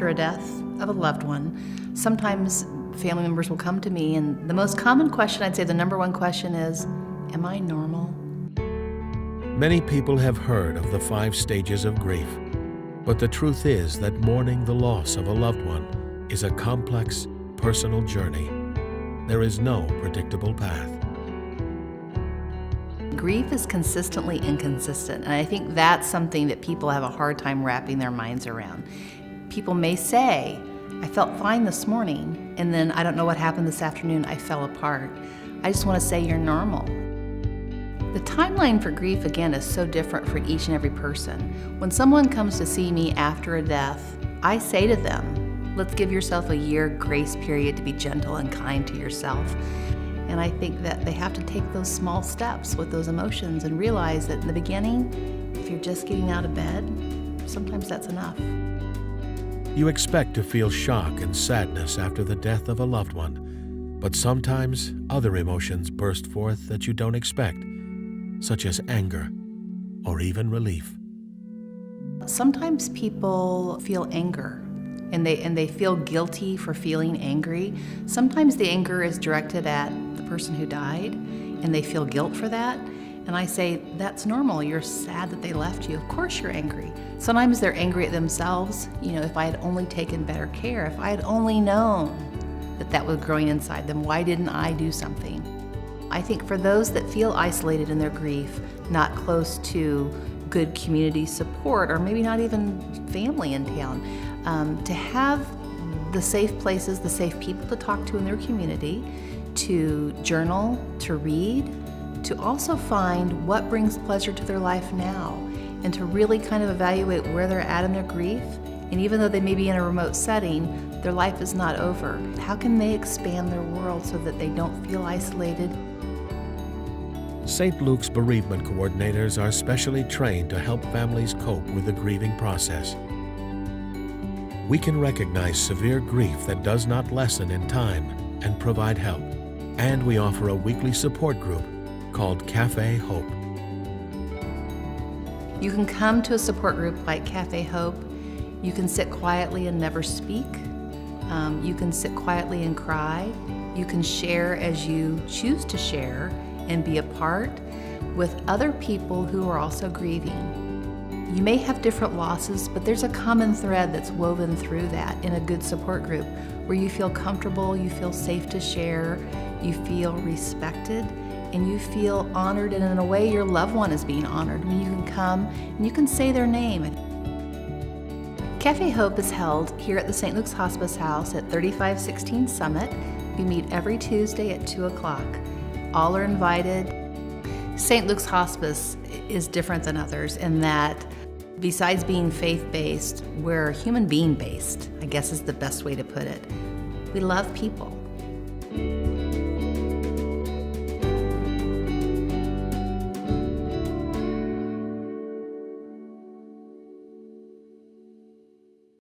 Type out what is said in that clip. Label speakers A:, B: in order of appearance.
A: after a death of a loved one, sometimes family members will come to me, and the most common question, I'd say the number one question is, am I normal?
B: Many people have heard of the 5 stages of grief, but the truth is that mourning the loss of a loved one is a complex, personal journey. There is no predictable path.
A: Grief is consistently inconsistent, and I think that's something that people have a hard time wrapping their minds around. People may say, I felt fine this morning, and then I don't know what happened this afternoon, I fell apart. I just want to say you're normal. The timeline for grief, again, is so different for each and every person. When someone comes to see me after a death, I say to them, let's give yourself a year grace period to be gentle and kind to yourself. And I think that they have to take those small steps with those emotions and realize that in the beginning, if you're just getting out of bed, sometimes that's enough.
B: You expect to feel shock and sadness after the death of a loved one, but sometimes other emotions burst forth that you don't expect, such as anger or even relief.
A: Sometimes people feel anger and they feel guilty for feeling angry. Sometimes the anger is directed at the person who died and they feel guilt for that. And I say, that's normal. You're sad that they left you. Of course you're angry. Sometimes they're angry at themselves. If I had only taken better care, if I had only known that that was growing inside them, why didn't I do something? I think for those that feel isolated in their grief, not close to good community support, or maybe not even family in town, to have the safe places, the safe people to talk to in their community, to journal, to read, to also find what brings pleasure to their life now, and to really kind of evaluate where they're at in their grief. And even though they may be in a remote setting, their life is not over. How can they expand their world so that they don't feel isolated?
B: St. Luke's bereavement coordinators are specially trained to help families cope with the grieving process. We can recognize severe grief that does not lessen in time and provide help. And we offer a weekly support group called Cafe Hope.
A: You can come to a support group like Cafe Hope. You can sit quietly and never speak. You can sit quietly and cry. You can share as you choose to share and be a part with other people who are also grieving. You may have different losses, but there's a common thread that's woven through that in a good support group where you feel comfortable, you feel safe to share, you feel respected, and you feel honored, and in a way your loved one is being honored when you can come and you can say their name. Cafe Hope is held here at the St. Luke's Hospice House at 3516 Summit. We meet every Tuesday at 2 o'clock. All are invited. St. Luke's Hospice is different than others in that besides being faith-based, we're human being-based, I guess is the best way to put it. We love people.